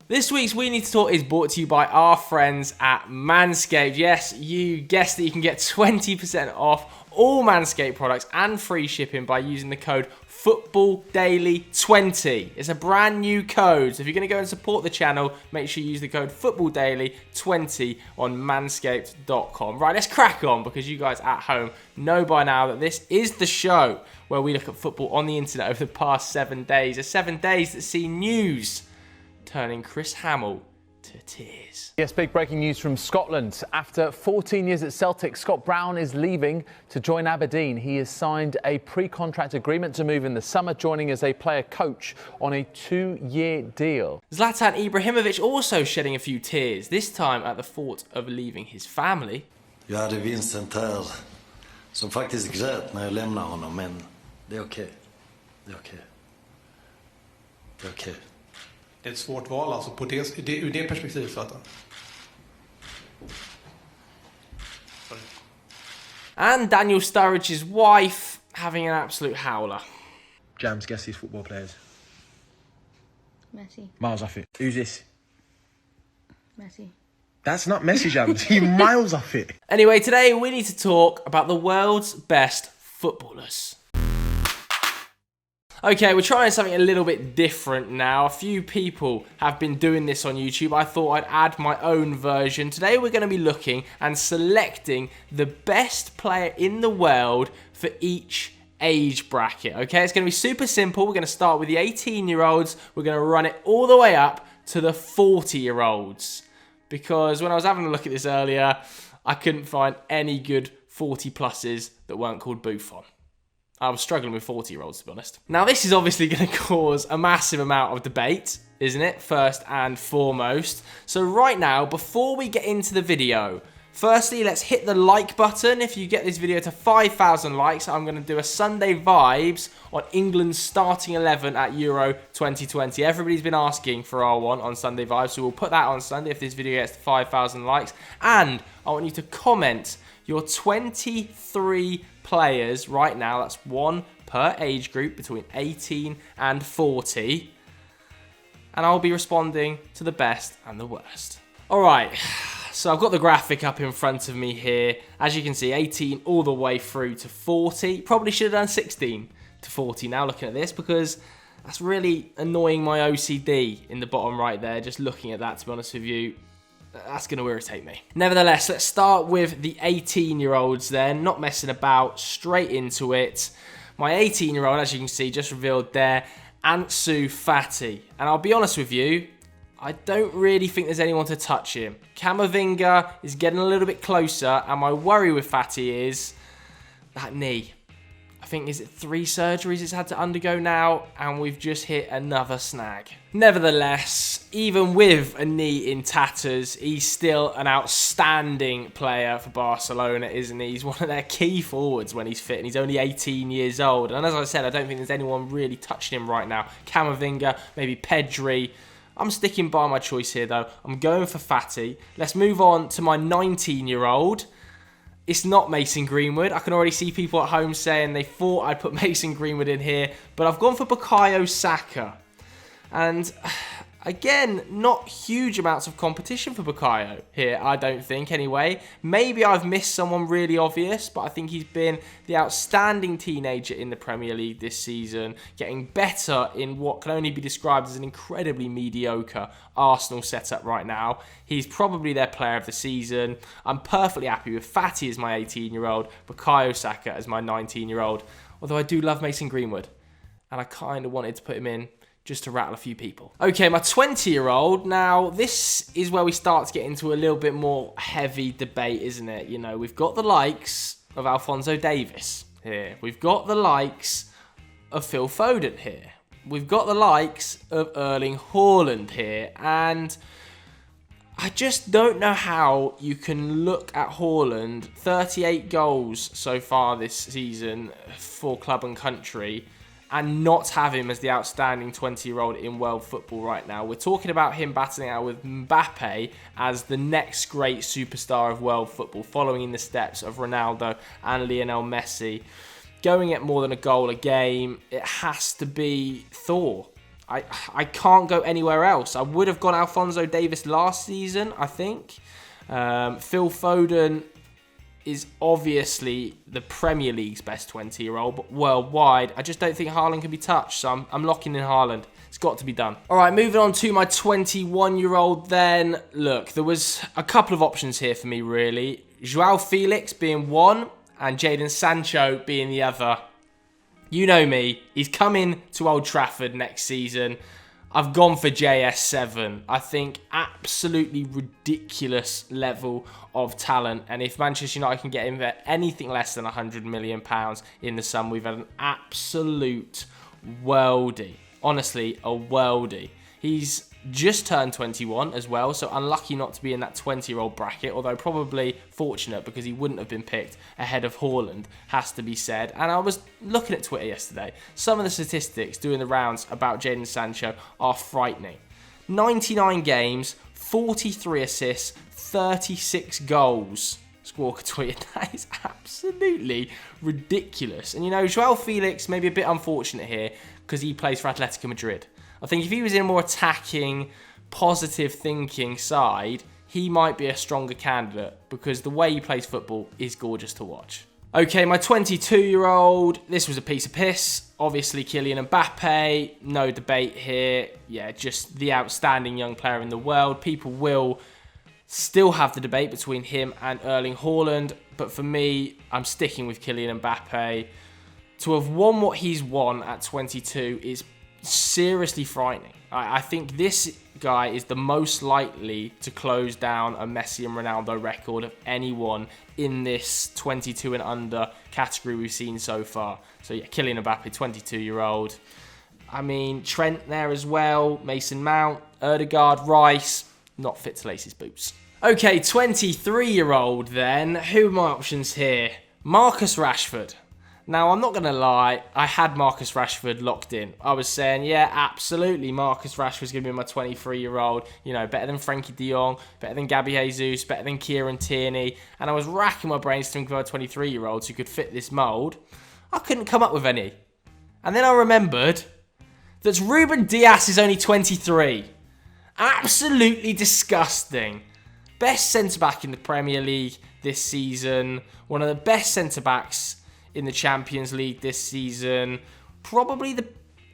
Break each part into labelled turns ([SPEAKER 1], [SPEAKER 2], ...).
[SPEAKER 1] This week's We Need to Talk is brought to you by our friends at Manscaped. Yes, you guessed it, you can get 20% off all Manscaped products and free shipping by using the code FootballDaily20. It's a brand new code, so if you're going to go and support the channel, make sure you use the code FootballDaily20 on manscaped.com. Right, let's crack on, because you guys at home know by now that this is the show where we look at football on the internet over the past 7 days. The 7 days that see news turning Chris Hamill to tears.
[SPEAKER 2] Yes, big breaking news from Scotland. After 14 years at Celtic, Scott Brown is leaving to join Aberdeen. He has signed a pre-contract agreement to move in the summer, joining as a player-coach on a 2-year deal.
[SPEAKER 1] Zlatan Ibrahimovic also shedding a few tears, this time at the thought of leaving his family.
[SPEAKER 3] Jag hade Vincent här som faktiskt grät när jag lämnade honom, men det är okej. Det är okej. Det är okej.
[SPEAKER 4] Det är ett svårt val alltså ur det perspektivet, Zlatan.
[SPEAKER 1] And Daniel Sturridge's wife having an absolute howler.
[SPEAKER 5] Jams, guess these football players.
[SPEAKER 6] Messi.
[SPEAKER 5] Miles off it. Who's this?
[SPEAKER 6] Messi.
[SPEAKER 5] That's not Messi, Jams. He miles off it.
[SPEAKER 1] Anyway, today we need to talk about the world's best footballers. Okay, we're trying something a little bit different now. A few people have been doing this on YouTube. I thought I'd add my own version. Today we're going to be looking and selecting the best player in the world for each age bracket. Okay, it's going to be super simple. We're going to start with the 18-year-olds. We're going to run it all the way up to the 40-year-olds. Because when I was having a look at this earlier, I couldn't find any good 40-pluses that weren't called Buffon. I was struggling with 40-year-olds, to be honest. Now, this is obviously going to cause a massive amount of debate, isn't it? First and foremost. So right now, before we get into the video, firstly, let's hit the like button. If you get this video to 5,000 likes, I'm going to do a Sunday Vibes on England's starting 11 at Euro 2020. Everybody's been asking for our one on Sunday Vibes, so we'll put that on Sunday if this video gets to 5,000 likes. And I want you to comment your 23 players right now. That's one per age group between 18 and 40. And I'll be responding to the best and the worst. All right. So I've got the graphic up in front of me here. As you can see, 18 all the way through to 40. Probably should have done 16 to 40 now looking at this, because that's really annoying my OCD in the bottom right there. Just looking at that, to be honest with you, that's going to irritate me. Nevertheless, let's start with the 18-year-olds then. Not messing about, straight into it. My 18-year-old, as you can see, just revealed there, Ansu Fati. And I'll be honest with you, I don't really think there's anyone to touch him. Camavinga is getting a little bit closer, and my worry with Fati is that knee. I think, is it 3 surgeries it's had to undergo now, and we've just hit another snag. Nevertheless, even with a knee in tatters, he's still an outstanding player for Barcelona, isn't he? He's one of their key forwards when he's fit, and he's only 18 years old. And as I said, I don't think there's anyone really touching him right now. Camavinga, maybe Pedri. I'm sticking by my choice here, though. I'm going for Fati. Let's move on to my 19-year-old. It's not Mason Greenwood. I can already see people at home saying they thought I'd put Mason Greenwood in here, but I've gone for Bukayo Saka. And again, not huge amounts of competition for Bukayo here, I don't think, anyway. Maybe I've missed someone really obvious, but I think he's been the outstanding teenager in the Premier League this season, getting better in what can only be described as an incredibly mediocre Arsenal setup right now. He's probably their player of the season. I'm perfectly happy with Fati as my 18-year-old, Bukayo Saka as my 19-year-old, although I do love Mason Greenwood, and I kind of wanted to put him in just to rattle a few people. Okay, my 20-year-old. Now, this is where we start to get into a little bit more heavy debate, isn't it? You know, we've got the likes of Alphonso Davies here. We've got the likes of Phil Foden here. We've got the likes of Erling Haaland here. And I just don't know how you can look at Haaland, 38 goals so far this season for club and country, and not have him as the outstanding 20-year-old in world football right now. We're talking about him battling out with Mbappe as the next great superstar of world football, following in the steps of Ronaldo and Lionel Messi. Going at more than a goal a game, it has to be Thor. I can't go anywhere else. I would have gone Alphonso Davies last season, I think. Phil Foden is obviously the Premier League's best 20-year-old, but worldwide, I just don't think Haaland can be touched. So I'm locking in Haaland. It's got to be done. All right, moving on to my 21-year-old then. Look, there was a couple of options here for me, really. Joao Felix being one and Jadon Sancho being the other. You know me. He's coming to Old Trafford next season. I've gone for JS7. I think absolutely ridiculous level of talent. And if Manchester United can get him at anything less than £100 million in the summer, we've had an absolute worldie. Honestly, a worldie. He's just turned 21 as well, so unlucky not to be in that 20-year-old bracket, although probably fortunate because he wouldn't have been picked ahead of Haaland, has to be said. And I was looking at Twitter yesterday. Some of the statistics doing the rounds about Jadon Sancho are frightening. 99 games, 43 assists, 36 goals. Squawker tweeted. That is absolutely ridiculous. And you know, Joao Felix may be a bit unfortunate here because he plays for Atletico Madrid. I think if he was in a more attacking, positive thinking side, he might be a stronger candidate because the way he plays football is gorgeous to watch. Okay, my 22-year-old, this was a piece of piss. Obviously, Kylian Mbappe, no debate here. Yeah, just the outstanding young player in the world. People will still have the debate between him and Erling Haaland, but for me, I'm sticking with Kylian Mbappe. To have won what he's won at 22 is seriously frightening. I think this guy is the most likely to close down a Messi and Ronaldo record of anyone in this 22 and under category we've seen so far. So yeah, Kylian Mbappe, 22-year-old. I mean, Trent there as well, Mason Mount, Ødegaard, Rice, not fit to lace his boots. Okay, 23-year-old then. Who are my options here? Marcus Rashford. Now, I'm not going to lie, I had Marcus Rashford locked in. I was saying, yeah, absolutely, Marcus Rashford's going to be my 23-year-old. You know, better than Frankie de Jong, better than Gabby Jesus, better than Kieran Tierney. And I was racking my brains to think about 23-year-olds who could fit this mould. I couldn't come up with any. And then I remembered that Ruben Dias is only 23. Absolutely disgusting. Best centre-back in the Premier League this season. One of the best centre-backs in the Champions League this season. Probably the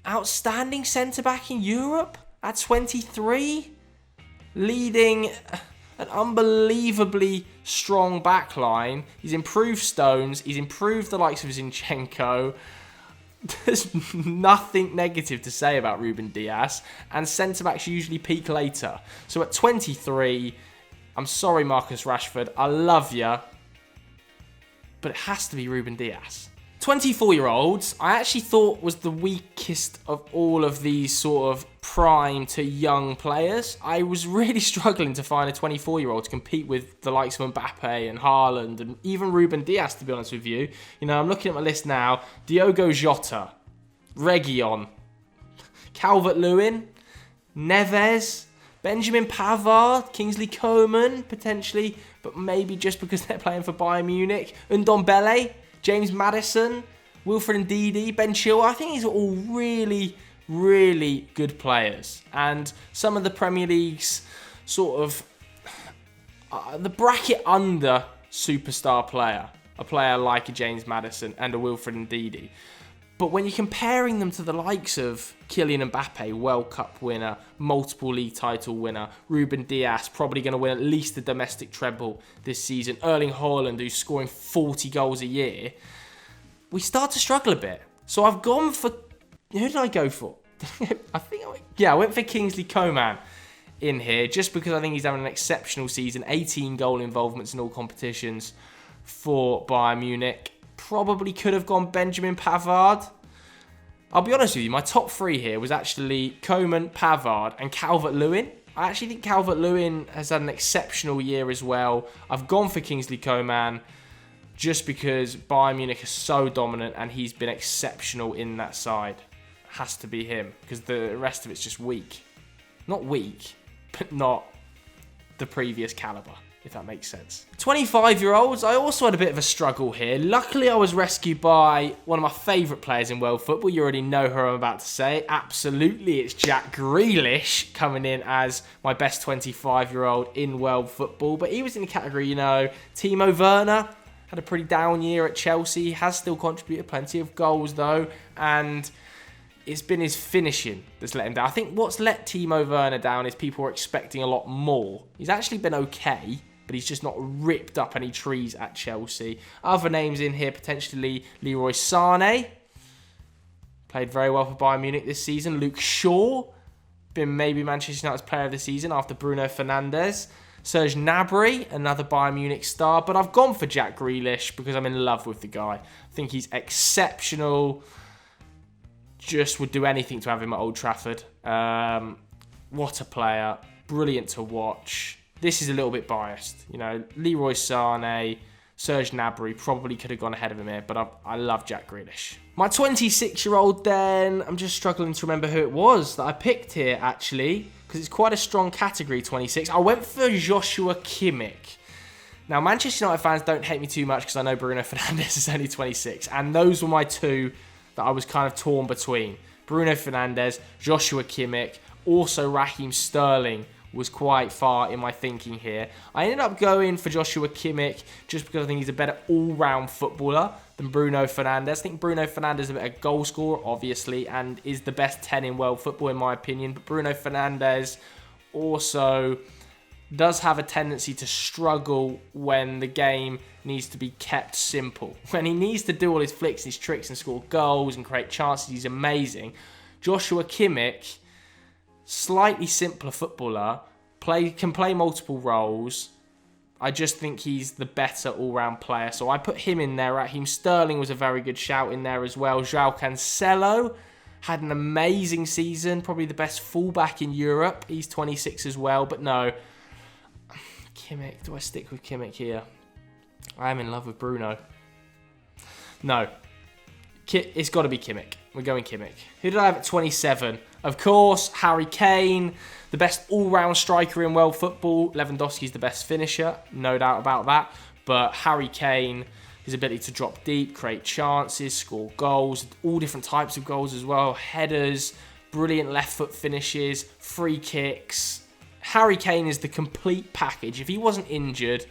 [SPEAKER 1] outstanding centre-back in Europe at 23. Leading an unbelievably strong backline. He's improved Stones. He's improved the likes of Zinchenko. There's nothing negative to say about Ruben Dias. And centre-backs usually peak later. So at 23, I'm sorry, Marcus Rashford. I love you. But it has to be Ruben Dias. 24-year-olds, I actually thought was the weakest of all of these sort of prime to young players. I was really struggling to find a 24-year-old to compete with the likes of Mbappe and Haaland and even Ruben Dias, to be honest with you. You know, I'm looking at my list now. Diogo Jota, Reguilon, Calvert-Lewin, Neves, Benjamin Pavard, Kingsley Coman, potentially, but maybe just because they're playing for Bayern Munich. Ndombele, James Maddison, Wilfred Ndidi, Ben Chilwell. I think these are all really, really good players. And some of the Premier League's sort of the bracket under superstar player, a player like a James Maddison and a Wilfred Ndidi. But when you're comparing them to the likes of Kylian Mbappe, World Cup winner, multiple league title winner, Ruben Dias, probably going to win at least the domestic treble this season, Erling Haaland, who's scoring 40 goals a year, we start to struggle a bit. So I've gone for... Who did I go for? I went for Kingsley Coman in here, just because I think he's having an exceptional season, 18 goal involvements in all competitions for Bayern Munich. Probably could have gone Benjamin Pavard. I'll be honest with you, my top three here was actually Coman, Pavard and Calvert-Lewin. I actually think Calvert-Lewin has had an exceptional year as well. I've gone for Kingsley Coman just because Bayern Munich is so dominant and he's been exceptional in that side. Has to be him because the rest of it's just weak. Not weak, but not the previous calibre. if that makes sense. 25-year-olds, I also had a bit of a struggle here. Luckily, I was rescued by one of my favourite players in world football. You already know who I'm about to say. Absolutely, it's Jack Grealish coming in as my best 25-year-old in world football. But he was in the category, you know, Timo Werner had a pretty down year at Chelsea. He has still contributed plenty of goals, though, and it's been his finishing that's let him down. I think what's let Timo Werner down is people are expecting a lot more. He's actually been okay, but he's just not ripped up any trees at Chelsea. Other names in here, potentially Leroy Sané. Played very well for Bayern Munich this season. Luke Shaw. Been maybe Manchester United's player of the season after Bruno Fernandes. Serge Gnabry, another Bayern Munich star. But I've gone for Jack Grealish because I'm in love with the guy. I think he's exceptional. Just would do anything to have him at Old Trafford. What a player. Brilliant to watch. This is a little bit biased. You know, Leroy Sané, Serge Gnabry probably could have gone ahead of him here, but I love Jack Grealish. My 26-year-old then, I'm just struggling to remember who it was that I picked here, actually, because it's quite a strong category, 26. I went for Joshua Kimmich. Now, Manchester United fans don't hate me too much because I know Bruno Fernandes is only 26, and those were my two that I was kind of torn between. Bruno Fernandes, Joshua Kimmich, also Raheem Sterling was quite far in my thinking here. I ended up going for Joshua Kimmich just because I think he's a better all-round footballer than Bruno Fernandes. I think Bruno Fernandes is a better goal scorer, obviously, and is the best 10 in world football, in my opinion. But Bruno Fernandes also does have a tendency to struggle when the game needs to be kept simple. When he needs to do all his flicks, his tricks, and score goals and create chances, he's amazing. Joshua Kimmich, slightly simpler footballer, can play multiple roles. I just think he's the better all-round player, so I put him in there. Raheem Sterling was a very good shout in there as well. João Cancelo had an amazing season, probably the best fullback in Europe. He's 26 as well, but no. Kimmich, do I stick with Kimmich here? I am in love with Bruno. No. It's got to be Kimmich. We're going Kimmich. Who did I have at 27? Of course, Harry Kane, the best all-round striker in world football. Lewandowski's the best finisher, no doubt about that. But Harry Kane, his ability to drop deep, create chances, score goals, all different types of goals as well. Headers, brilliant left foot finishes, free kicks. Harry Kane is the complete package. If he wasn't injured,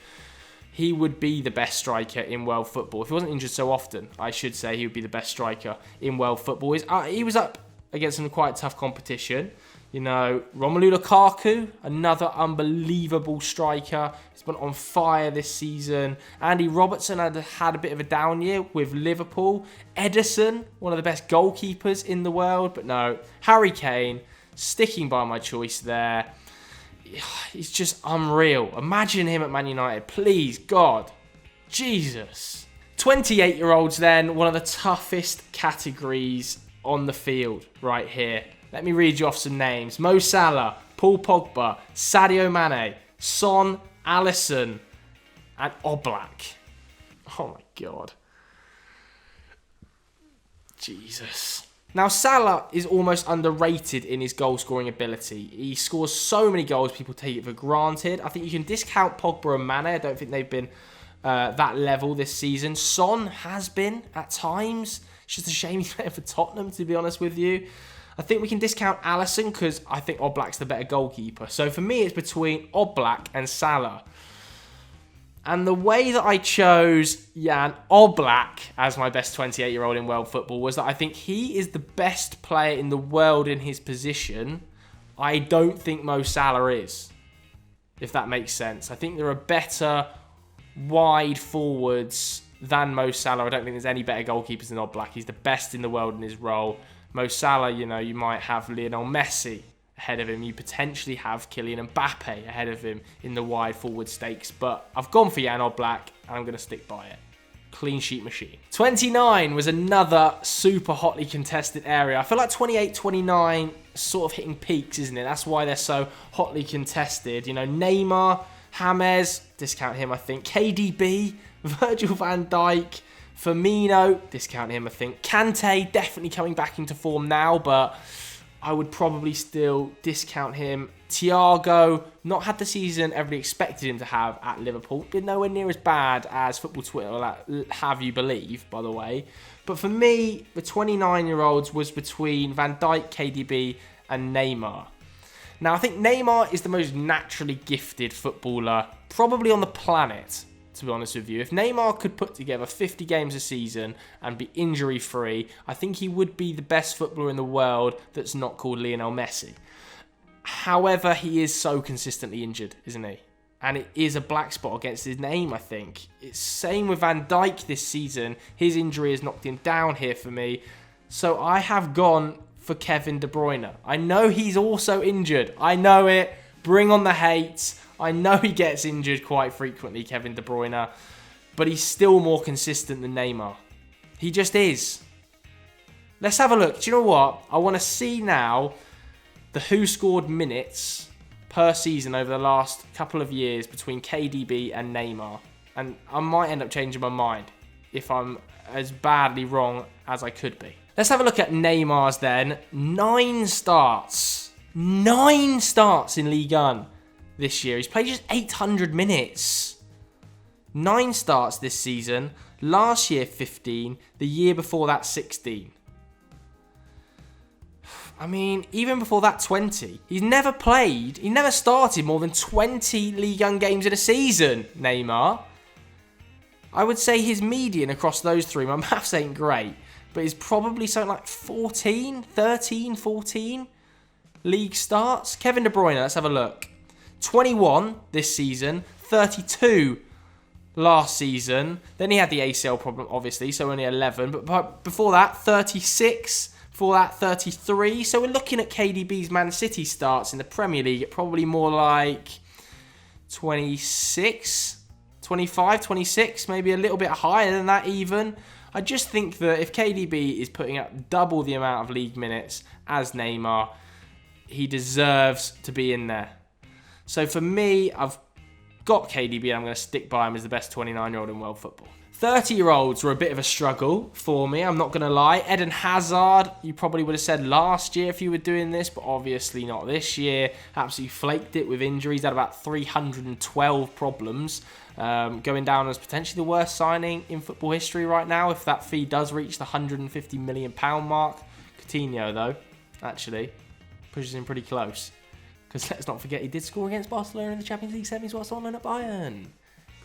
[SPEAKER 1] he would be the best striker in world football. If he wasn't injured so often, I should say he would be the best striker in world football. He was up against some quite tough competition. You know, Romelu Lukaku, another unbelievable striker. He's been on fire this season. Andy Robertson had a bit of a down year with Liverpool. Ederson, one of the best goalkeepers in the world. But no, Harry Kane, sticking by my choice there. He's just unreal. Imagine him at Man United. Please, God. Jesus. 28-year-olds then, one of the toughest categories on the field right here. Let me read you off some names. Mo Salah, Paul Pogba, Sadio Mane, Son, Alisson, and Oblak. Oh my God. Jesus. Now, Salah is almost underrated in his goal-scoring ability. He scores so many goals, people take it for granted. I think you can discount Pogba and Mane. I don't think they've been that level this season. Son has been at times. It's just a shame he's playing for Tottenham, to be honest with you. I think we can discount Alisson because I think Oblak's the better goalkeeper. So for me, it's between Oblak and Salah. And the way that I chose Jan Oblak as my best 28-year-old in world football was that I think he is the best player in the world in his position. I don't think Mo Salah is, if that makes sense. I think there are better wide forwards than Mo Salah. I don't think there's any better goalkeepers than Oblak. He's the best in the world in his role. Mo Salah, you know, you might have Lionel Messi ahead of him. You potentially have Kylian Mbappe ahead of him in the wide forward stakes. But I've gone for Jan Oblak, and I'm going to stick by it. Clean sheet machine. 29 was another super hotly contested area. I feel like 28, 29 sort of hitting peaks, isn't it? That's why they're so hotly contested. You know, Neymar, James, discount him, I think. KDB, Virgil van Dijk, Firmino, discount him, I think. Kante, definitely coming back into form now, but I would probably still discount him. Thiago, not had the season everybody expected him to have at Liverpool. Been nowhere near as bad as Football Twitter will have you believe, by the way. But for me, the 29-year-olds was between Van Dijk, KDB and Neymar. Now, I think Neymar is the most naturally gifted footballer probably on the planet, to be honest with you. If Neymar could put together 50 games a season and be injury-free, I think he would be the best footballer in the world that's not called Lionel Messi. However, he is so consistently injured, isn't he? And it is a black spot against his name, I think. It's same with Van Dijk this season. His injury has knocked him down here for me. So I have gone for Kevin De Bruyne. I know he's also injured. I know it. Bring on the hate. I know he gets injured quite frequently, Kevin De Bruyne. But he's still more consistent than Neymar. He just is. Let's have a look. Do you know what? I want to see now the who scored minutes per season over the last couple of years between KDB and Neymar. And I might end up changing my mind if I'm as badly wrong as I could be. Let's have a look at Neymar's then. 9 starts. 9 starts in Ligue 1 this year. He's played just 800 minutes. 9 starts this season. Last year, 15. The year before that, 16. I mean, even before that, 20. He's never started more than 20 Ligue 1 games in a season, Neymar. I would say his median across those 3, my maths ain't great, but it's probably something like 14 league starts. Kevin De Bruyne, let's have a look. 21 this season, 32 last season. Then he had the ACL problem, obviously, so only 11. But before that, 36. Before that, 33. So we're looking at KDB's Man City starts in the Premier League at probably more like 26, 25, 26, maybe a little bit higher than that even. I just think that if KDB is putting up double the amount of league minutes as Neymar, he deserves to be in there. So for me, I've got KDB and I'm going to stick by him as the best 29-year-old in world football. 30-year-olds were a bit of a struggle for me, I'm not going to lie. Eden Hazard, you probably would have said last year if you were doing this, but obviously not this year. Absolutely flaked it with injuries, had about 312 problems. Going down as potentially the worst signing in football history right now, if that fee does reach the £150 million mark. Coutinho, though, actually, pushes him pretty close. Because let's not forget, he did score against Barcelona in the Champions League semis whilst on loan at Bayern.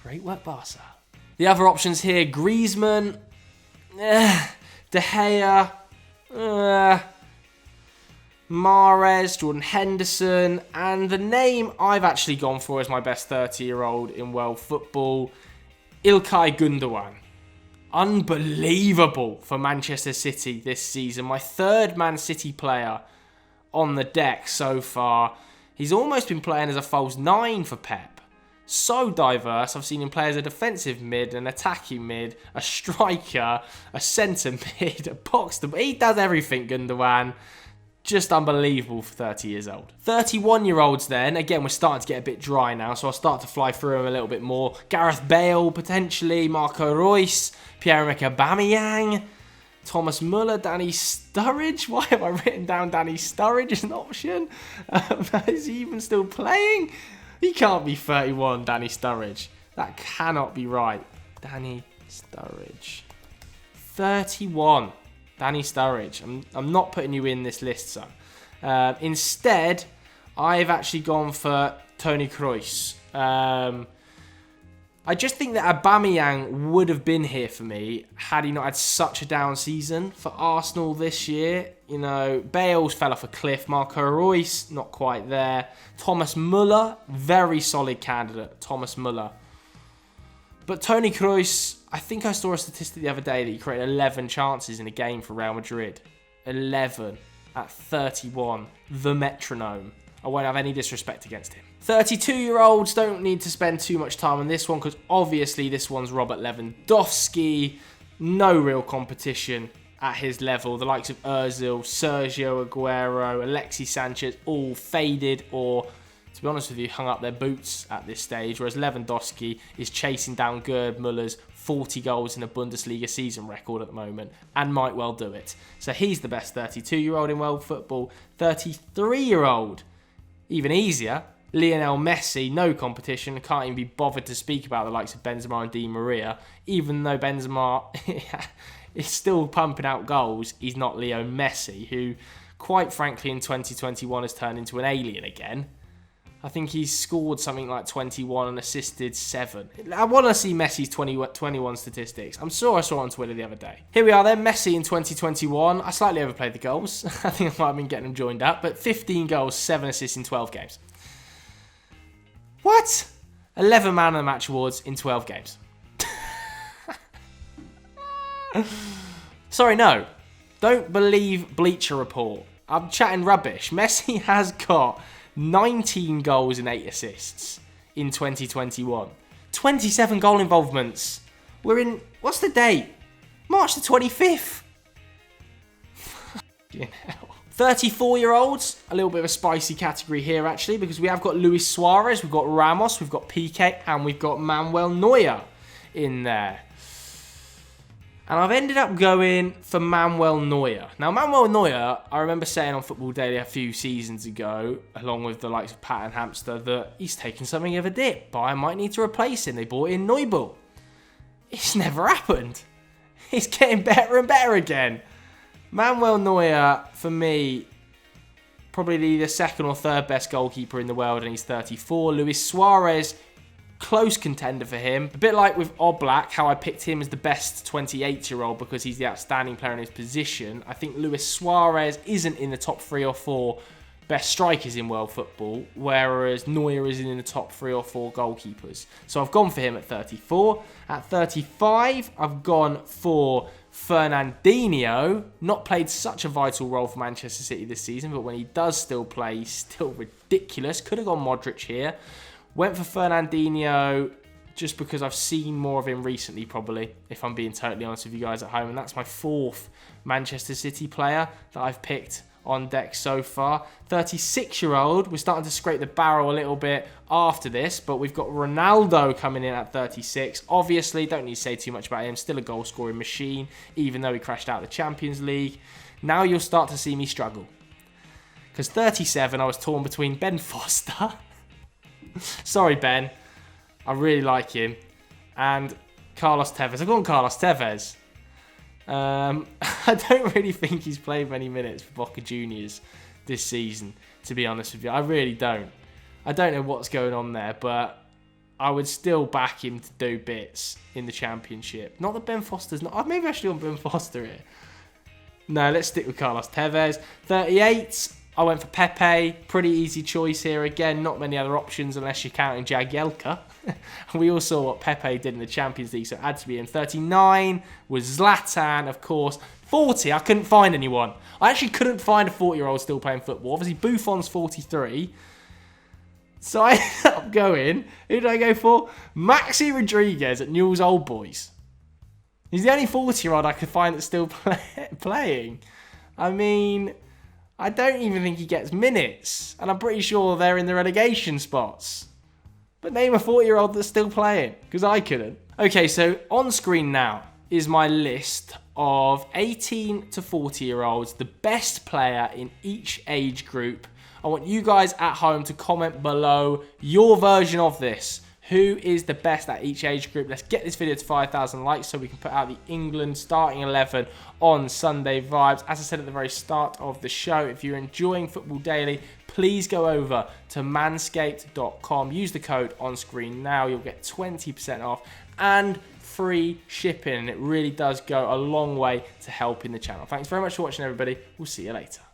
[SPEAKER 1] Great work, Barca. The other options here, Griezmann, De Gea, Mahrez, Jordan Henderson, and the name I've actually gone for as my best 30-year-old in world football, Ilkay Gundogan. Unbelievable for Manchester City this season. My 3rd Man City player on the deck so far. He's almost been playing as a false 9 for Pep. So diverse. I've seen him play as a defensive mid, an attacking mid, a striker, a centre mid, a box. He does everything, Gundogan. Just unbelievable for 30 years old. 31-year-olds then. Again, we're starting to get a bit dry now, so I'll start to fly through them a little bit more. Gareth Bale, potentially. Marco Reus. Pierre-Emerick Aubameyang. Thomas Muller, Danny Sturridge. Why have I written down Danny Sturridge as an option? Is he even still playing? He can't be 31, Danny Sturridge. That cannot be right. Danny Sturridge. 31, Danny Sturridge. I'm not putting you in this list, son. Instead, I've actually gone for Toni Kroos. I just think that Aubameyang would have been here for me had he not had such a down season for Arsenal this year. You know, Bale's fell off a cliff. Marco Reus, not quite there. Thomas Muller, very solid candidate. Thomas Muller. But Toni Kroos, I think I saw a statistic the other day that he created 11 chances in a game for Real Madrid. 11 at 31. The metronome. I won't have any disrespect against him. 32-year-olds don't need to spend too much time on this one because obviously this one's Robert Lewandowski. No real competition at his level. The likes of Ozil, Sergio Aguero, Alexis Sanchez all faded or, to be honest with you, hung up their boots at this stage, whereas Lewandowski is chasing down Gerd Muller's 40 goals in a Bundesliga season record at the moment and might well do it. So he's the best 32-year-old in world football. 33-year-old. Even easier, Lionel Messi, no competition. Can't even be bothered to speak about the likes of Benzema and Di Maria. Even though Benzema is still pumping out goals, he's not Leo Messi, who, quite frankly, in 2021 has turned into an alien again. I think he's scored something like 21 and assisted 7. I want to see Messi's 21 statistics. I'm sure I saw it on Twitter the other day. Here we are then, Messi in 2021. I slightly overplayed the goals. I think I might have been getting them joined up. But 15 goals, 7 assists in 12 games. What? 11 Man of the Match awards in 12 games. Sorry, no. Don't believe Bleacher Report. I'm chatting rubbish. Messi has got 19 goals and 8 assists in 2021. 27 goal involvements. We're in... What's the date? March the 25th. Fucking hell. 34-year-olds. A little bit of a spicy category here, actually, because we have got Luis Suarez, we've got Ramos, we've got Piqué, and we've got Manuel Neuer in there. And I've ended up going for Manuel Neuer. Now, Manuel Neuer, I remember saying on Football Daily a few seasons ago, along with the likes of Pat and Hamster, that he's taken something of a dip. Bayern might need to replace him. They bought in Neubel. It's never happened. It's getting better and better again. Manuel Neuer, for me, probably the second or third best goalkeeper in the world, and he's 34. Luis Suarez, close contender for him. A bit like with Oblak, how I picked him as the best 28-year-old because he's the outstanding player in his position. I think Luis Suarez isn't in the top 3 or 4 best strikers in world football, whereas Neuer is in the top 3 or 4 goalkeepers. So I've gone for him at 34. At 35, I've gone for Fernandinho. Not played such a vital role for Manchester City this season, but when he does still play, he's still ridiculous. Could have gone Modric here. Went for Fernandinho just because I've seen more of him recently, probably, if I'm being totally honest with you guys at home. And that's my 4th Manchester City player that I've picked on deck so far. 36-year-old. We're starting to scrape the barrel a little bit after this, but we've got Ronaldo coming in at 36. Obviously, don't need to say too much about him. Still a goal-scoring machine, even though he crashed out of the Champions League. Now you'll start to see me struggle. Because 37, I was torn between Ben Foster... Sorry, Ben. I really like him. And Carlos Tevez. I've gone Carlos Tevez. I don't really think he's played many minutes for Boca Juniors this season, to be honest with you. I really don't. I don't know what's going on there, but I would still back him to do bits in the Championship. Not that Ben Foster's not... Maybe I should want Ben Foster here. No, let's stick with Carlos Tevez. 38... I went for Pepe. Pretty easy choice here. Again, not many other options unless you're counting Jagielka. We all saw what Pepe did in the Champions League, so it had to be him. 39 was Zlatan, of course. 40, I couldn't find anyone. I actually couldn't find a 40-year-old still playing football. Obviously, Buffon's 43. So I ended up going... Who did I go for? Maxi Rodriguez at Newell's Old Boys. He's the only 40-year-old I could find that's still playing. I mean... I don't even think he gets minutes. And I'm pretty sure they're in the relegation spots. But name a 40-year-old that's still playing. Because I couldn't. Okay, so on screen now is my list of 18 to 40-year-olds. The best player in each age group. I want you guys at home to comment below your version of this. Who is the best at each age group? Let's get this video to 5,000 likes so we can put out the England starting 11 on Sunday Vibes. As I said at the very start of the show, if you're enjoying Football Daily, please go over to manscaped.com. Use the code on screen now. You'll get 20% off and free shipping. And it really does go a long way to helping the channel. Thanks very much for watching, everybody. We'll see you later.